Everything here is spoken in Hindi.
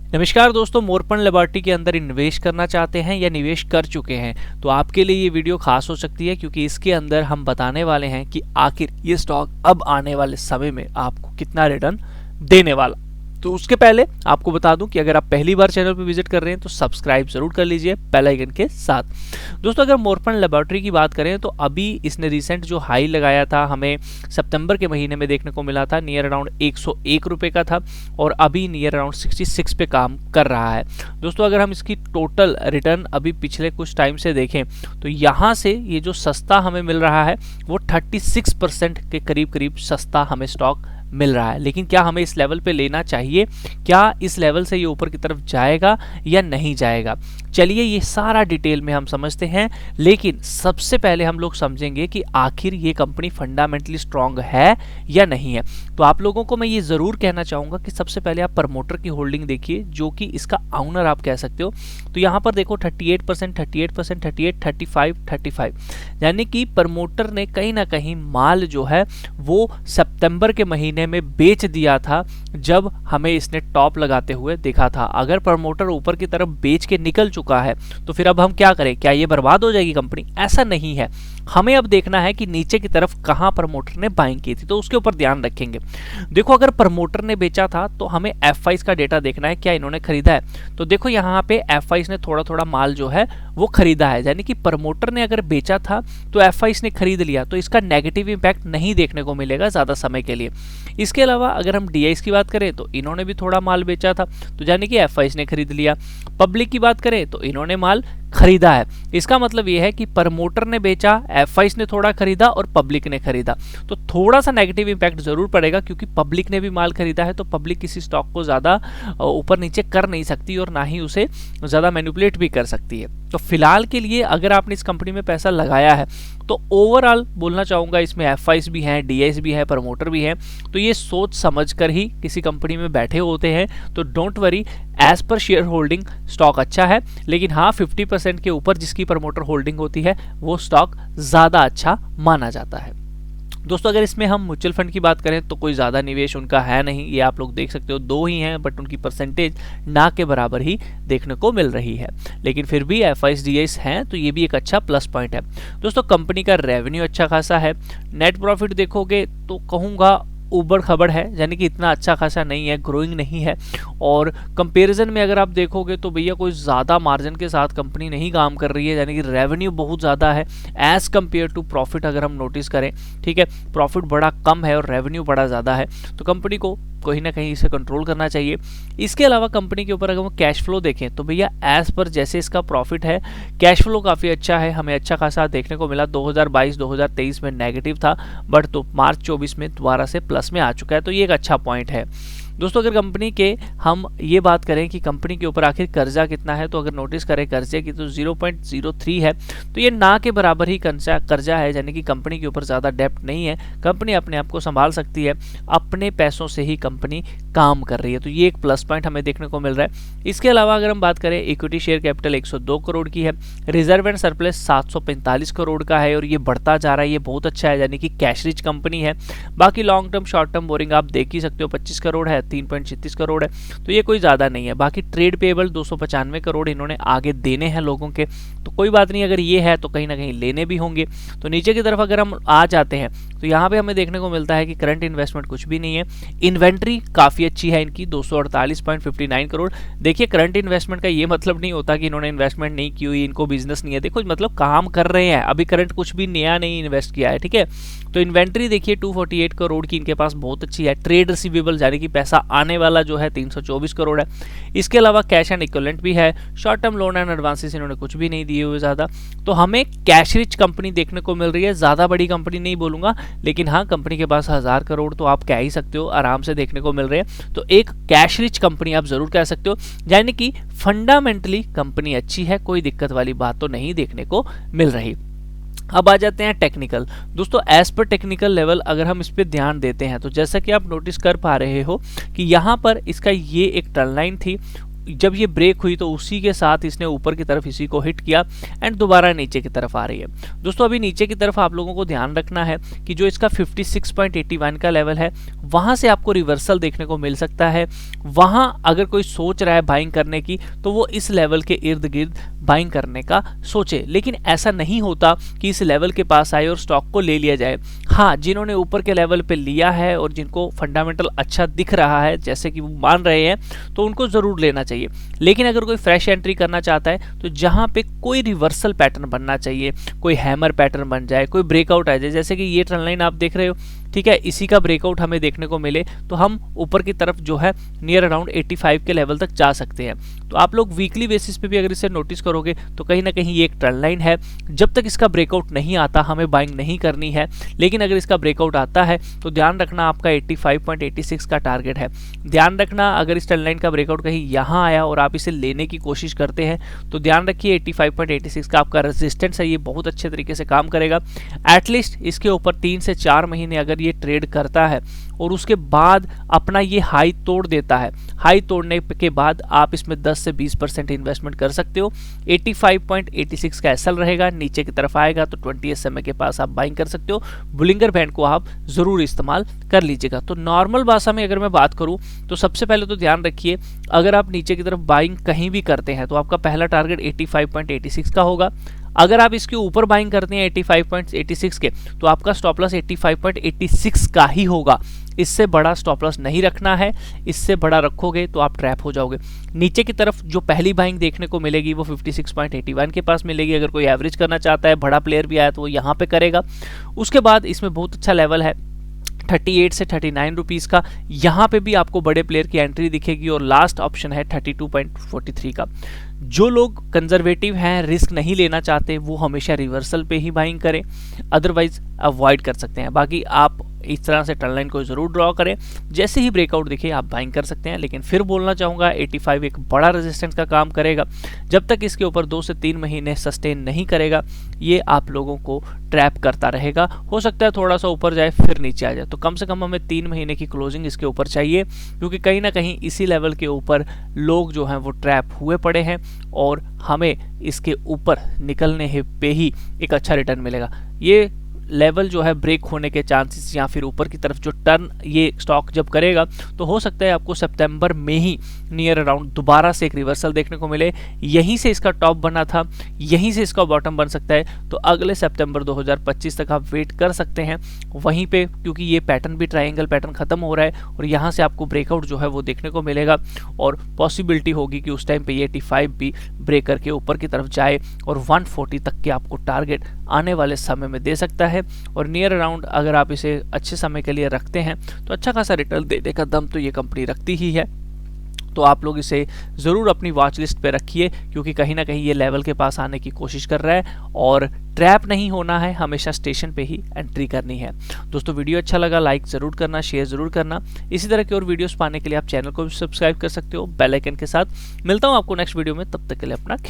नमस्कार दोस्तों, मोरपन लेबोरेटरी के अंदर इन्वेस्ट करना चाहते हैं या निवेश कर चुके हैं तो आपके लिए ये वीडियो खास हो सकती है, क्योंकि इसके अंदर हम बताने वाले हैं कि आखिर ये स्टॉक अब आने वाले समय में आपको कितना रिटर्न देने वाला। तो उसके पहले आपको बता दूं कि अगर आप पहली बार चैनल पर विजिट कर रहे हैं तो सब्सक्राइब जरूर कर लीजिए बेल आइकन के साथ। दोस्तों, अगर मोरपन लेबोरेटरी की बात करें तो अभी इसने रिसेंट जो हाई लगाया था हमें सितंबर के महीने में देखने को मिला था, नियर अराउंड 101 रुपये का था और अभी नियर अराउंड 66 पे काम कर रहा है। दोस्तों, अगर हम इसकी टोटल रिटर्न अभी पिछले कुछ टाइम से देखें तो यहाँ से ये जो सस्ता हमें मिल रहा है वो 36% के करीब सस्ता हमें स्टॉक मिल रहा है। लेकिन क्या हमें इस लेवल पे लेना चाहिए? क्या इस लेवल से ये ऊपर की तरफ जाएगा या नहीं जाएगा? चलिए ये सारा डिटेल में हम समझते हैं, लेकिन सबसे पहले हम लोग समझेंगे कि आखिर ये कंपनी फंडामेंटली स्ट्रांग है या नहीं है। तो आप लोगों को मैं ये जरूर कहना चाहूंगा कि सबसे पहले आप प्रमोटर की होल्डिंग देखिए, जो कि इसका ऑनर आप कह सकते हो। तो यहाँ पर देखो 38%, 38%, 38, 35, यानी कि प्रमोटर ने कहीं ना कहीं माल जो है वो सितंबर के महीने में बेच दिया था, जब हमें इसने टॉप लगाते हुए देखा था। अगर प्रमोटर ऊपर की तरफ बेच के निकल चुका है तो फिर अब हम क्या करें? क्या ये बर्बाद हो जाएगी कंपनी? ऐसा नहीं है। हमें अब देखना है कि नीचे की तरफ कहां प्रमोटर ने बाइंग की थी, तो उसके ऊपर ध्यान रखेंगे। देखो, अगर प्रमोटर ने बेचा था तो हमें F5 का डेटा देखना है, क्या इन्होंने खरीदा है। तो देखो यहाँ पे F5 ने थोड़ा थोड़ा माल जो है वो खरीदा है, यानी कि प्रमोटर ने अगर बेचा था तो F5 ने खरीद लिया, तो इसका नेगेटिव इंपैक्ट नहीं देखने को मिलेगा ज्यादा समय के लिए। इसके अलावा अगर हम DIs की बात करें तो इन्होंने भी थोड़ा माल बेचा था, तो यानी कि F5 ने खरीद लिया। पब्लिक की बात करें तो इन्होंने माल खरीदा है। इसका मतलब यह है कि प्रमोटर ने बेचा, F5 ने थोड़ा खरीदा और पब्लिक ने खरीदा। तो थोड़ा सा नेगेटिव इंपैक्ट जरूर पड़ेगा, क्योंकि पब्लिक ने भी माल खरीदा है, तो पब्लिक किसी स्टॉक को ज्यादा ऊपर नीचे कर नहीं सकती और ना ही उसे ज्यादा मैनिपुलेट भी कर सकती है। तो फिलहाल के लिए अगर आपने इस कंपनी में पैसा लगाया है तो ओवरऑल बोलना चाहूंगा इसमें F5 भी हैं, DIs भी हैं, प्रमोटर भी हैं, तो ये सोच समझ कर ही किसी कंपनी में बैठे होते हैं। तो don't worry, as per share holding stock अच्छा है, लेकिन हाँ 50% के ऊपर जिसकी प्रमोटर होल्डिंग होती है वो स्टॉक ज्यादा अच्छा माना जाता है। दोस्तों, अगर इसमें हम म्यूचुअल फंड की बात करें तो कोई ज़्यादा निवेश उनका है नहीं, ये आप लोग देख सकते हो 2 ही हैं, बट उनकी परसेंटेज ना के बराबर ही देखने को मिल रही है। लेकिन फिर भी F5 DIs हैं, तो ये भी एक अच्छा प्लस पॉइंट है। दोस्तों, कंपनी का रेवेन्यू अच्छा खासा है। नेट प्रॉफिट देखोगे तो कहूँगा ऊबड़ खबड़ है, यानी कि इतना अच्छा खासा नहीं है, ग्रोइंग नहीं है। और कंपैरिजन में अगर आप देखोगे तो भैया कोई ज़्यादा मार्जिन के साथ कंपनी नहीं काम कर रही है, यानी कि रेवेन्यू बहुत ज़्यादा है एज़ कम्पेयर टू प्रॉफिट। अगर हम नोटिस करें, ठीक है, प्रॉफिट बड़ा कम है और रेवेन्यू बड़ा ज़्यादा है, तो कंपनी को कहीं ना कहीं इसे कंट्रोल करना चाहिए। इसके अलावा कंपनी के ऊपर अगर हम कैश फ्लो देखें तो भैया एज पर जैसे इसका प्रॉफिट है, कैश फ्लो काफ़ी अच्छा है, हमें अच्छा खासा देखने को मिला। 2022-2023 में नेगेटिव था, बट तो मार्च 24 में दोबारा से प्लस में आ चुका है, तो ये एक अच्छा पॉइंट है। दोस्तों, अगर कंपनी के हम ये बात करें कि कंपनी के ऊपर आखिर कर्जा कितना है, तो अगर नोटिस करें कर्जे की तो 0.03 है, तो ये ना के बराबर ही कर्जा है, यानी कि कंपनी के ऊपर ज़्यादा डेप्ट नहीं है। कंपनी अपने आप को संभाल सकती है, अपने पैसों से ही कंपनी काम कर रही है, तो ये एक प्लस पॉइंट हमें देखने को मिल रहा है। इसके अलावा अगर हम बात करें, इक्विटी शेयर कैपिटल 102 करोड़ की है, रिजर्व एंड सरप्लस 745 करोड़ का है और ये बढ़ता जा रहा है, ये बहुत अच्छा है, यानी कि कैश रिच कंपनी है। बाकी long term short term borrowing आप देख ही सकते हो, 25 करोड़ है, 3.36 करोड़ है, तो ये कोई ज़्यादा नहीं है। बाकी ट्रेड पेबल 295 करोड़ इन्होंने आगे देने हैं लोगों के, तो कोई बात नहीं, अगर ये है तो कहीं ना कहीं लेने भी होंगे। तो नीचे की तरफ अगर हम आ जाते हैं तो यहाँ पे हमें देखने को मिलता है कि करंट इन्वेस्टमेंट कुछ भी नहीं है। इन्वेंट्री काफ़ी अच्छी है इनकी, 248.59 करोड़। देखिए, करंट इन्वेस्टमेंट का ये मतलब नहीं होता कि इन्होंने इन्वेस्टमेंट नहीं की हुई, इनको बिजनेस नहीं है। देखो, मतलब काम कर रहे हैं, अभी करंट कुछ भी नया नहीं इन्वेस्ट किया है, ठीक है। तो इन्वेंट्री देखिए 248 करोड़ की इनके पास बहुत अच्छी है। ट्रेड रिसीवेबल यानी कि पैसा आने वाला जो है 324 करोड़ है। इसके अलावा कैश एंड इक्विवेलेंट भी है। Short term loan and advances इन्होंने कुछ भी नहीं दिए हुए ज़्यादा, तो हमें कैश रिच कंपनी देखने को मिल रही है। ज़्यादा बड़ी कंपनी नहीं बोलूँगा, लेकिन हाँ कंपनी के पास 1000 करोड़ तो आप कह ही सकते हो, आराम से देखने को मिल रहे हैं। तो एक कैश रिच कंपनी आप जरूर कह सकते हो, यानी कि फंडामेंटली कंपनी अच्छी है, कोई दिक्कत वाली बात तो नहीं देखने को मिल रही। अब आ जाते हैं टेक्निकल। दोस्तों, एज पर टेक्निकल लेवल अगर हम इस पर ध्यान देते हैं तो जैसा कि आप नोटिस कर पा रहे हो कि यहाँ पर इसका ये एक ट्रेंड लाइन थी, जब ये ब्रेक हुई तो उसी के साथ इसने ऊपर की तरफ इसी को हिट किया एंड दोबारा नीचे की तरफ आ रही है। दोस्तों अभी नीचे की तरफ आप लोगों को ध्यान रखना है कि जो इसका 56.81 का लेवल है वहां से आपको रिवर्सल देखने को मिल सकता है। वहां अगर कोई सोच रहा है बाइंग करने की तो वो इस लेवल के इर्द गिर्द बाइंग करने का सोचे, लेकिन ऐसा नहीं होता कि इस लेवल के पास आए और स्टॉक को ले लिया जाए। हाँ, जिन्होंने ऊपर के लेवल पे लिया है और जिनको फंडामेंटल अच्छा दिख रहा है जैसे कि वो मान रहे हैं तो उनको जरूर लेना चाहिए। लेकिन अगर कोई फ्रेश एंट्री करना चाहता है तो जहां पे कोई रिवर्सल पैटर्न बनना चाहिए, कोई हैमर पैटर्न बन जाए, कोई ब्रेकआउट आ जाए, जैसे कि ये ट्रेंड लाइन आप देख रहे हो, ठीक है, इसी का ब्रेकआउट हमें देखने को मिले तो हम ऊपर की तरफ जो है नियर अराउंड 85 के लेवल तक जा सकते हैं। तो आप लोग वीकली बेसिस पे भी अगर इसे नोटिस करोगे तो कहीं ना कहीं ये एक ट्रेंड लाइन है। जब तक इसका ब्रेकआउट नहीं आता हमें बाइंग नहीं करनी है, लेकिन अगर इसका ब्रेकआउट आता है तो ध्यान रखना आपका 85.86 का टारगेट है। ध्यान रखना अगर इस ट्रेंड लाइन का ब्रेकआउट कहीं यहाँ आया और आप इसे लेने की कोशिश करते हैं तो ध्यान रखिए 85.86 का आपका रेजिस्टेंस है, ये बहुत अच्छे तरीके से काम करेगा। एटलीस्ट इसके ऊपर 3 से 4 महीने अगर ये ट्रेड करता है और उसके बाद अपना ये हाई तोड़ देता है, हाई तोड़ने के बाद आप इसमें 10 से 20% इन्वेस्टमेंट कर सकते हो। 85.86 का एसएल रहेगा, नीचे की तरफ आएगा तो 20 SMA के पास आप बाइंग कर सकते हो। बुलिंगर बैंड को आप जरूर इस्तेमाल कर लीजिएगा। तो नॉर्मल भाषा में अगर मैं बात करूं तो सबसे पहले तो ध्यान रखिए अगर आप नीचे की तरफ बाइंग कहीं भी करते हैं तो आपका पहला टारगेट 85.86 का होगा। अगर आप इसके ऊपर बाइंग करते हैं 85.86 के तो आपका स्टॉप लॉस 85.86 का ही होगा। इससे बड़ा स्टॉप लॉस नहीं रखना है, इससे बड़ा रखोगे तो आप ट्रैप हो जाओगे। नीचे की तरफ जो पहली बाइंग देखने को मिलेगी वो 56.81 के पास मिलेगी। अगर कोई एवरेज करना चाहता है, बड़ा प्लेयर भी आया तो वो यहाँ पे करेगा। उसके बाद इसमें बहुत अच्छा लेवल है 38 से 39 रुपीज़ का, यहाँ पे भी आपको बड़े प्लेयर की एंट्री दिखेगी। और लास्ट ऑप्शन है 32.43 का। जो लोग कंजर्वेटिव हैं, रिस्क नहीं लेना चाहते, वो हमेशा रिवर्सल पे ही बाइंग करें, अदरवाइज अवॉइड कर सकते हैं। बाकी आप इस तरह से ट्रेंड लाइन को जरूर ड्रॉ करें, जैसे ही ब्रेकआउट दिखे आप बाइंग कर सकते हैं। लेकिन फिर बोलना चाहूँगा 85 एक बड़ा रेजिस्टेंस का काम करेगा। जब तक इसके ऊपर 2 से 3 महीने सस्टेन नहीं करेगा ये आप लोगों को ट्रैप करता रहेगा। हो सकता है थोड़ा सा ऊपर जाए फिर नीचे आ जाए, तो कम से कम हमें 3 महीने की क्लोजिंग इसके ऊपर चाहिए, क्योंकि कहीं ना कहीं इसी लेवल के ऊपर लोग जो हैं वो ट्रैप हुए पड़े हैं और हमें इसके ऊपर निकलने पे ही एक अच्छा रिटर्न मिलेगा। ये लेवल जो है ब्रेक होने के चांसेस या फिर ऊपर की तरफ जो टर्न ये स्टॉक जब करेगा तो हो सकता है आपको सितंबर में ही नियर अराउंड दोबारा से एक रिवर्सल देखने को मिले। यहीं से इसका टॉप बना था, यहीं से इसका बॉटम बन सकता है। तो अगले सितंबर 2025 तक आप वेट कर सकते हैं वहीं पे, क्योंकि ये पैटर्न भी ट्रायंगल पैटर्न खत्म हो रहा है और यहाँ से आपको ब्रेकआउट जो है वो देखने को मिलेगा। और पॉसिबिलिटी होगी कि उस टाइम पे ये 85 भी ब्रेक करके ऊपर की तरफ जाए और 140 तक के आपको टारगेट आने वाले समय में दे सकता है। और नियर अराउंड अगर आप इसे अच्छे समय के लिए रखते हैं तो अच्छा खासा रिटर्न देने का दम तो ये कंपनी रखती ही है। तो आप लोग इसे ज़रूर अपनी वॉच लिस्ट पे रखिए, क्योंकि कहीं ना कहीं ये लेवल के पास आने की कोशिश कर रहा है और ट्रैप नहीं होना है, हमेशा स्टेशन पे ही एंट्री करनी है। दोस्तों वीडियो अच्छा लगा लाइक ज़रूर करना, शेयर ज़रूर करना। इसी तरह की और वीडियोस पाने के लिए आप चैनल को भी सब्सक्राइब कर सकते हो बेल आइकन के साथ। मिलता हूँ आपको नेक्स्ट वीडियो में, तब तक के लिए अपना ख्याल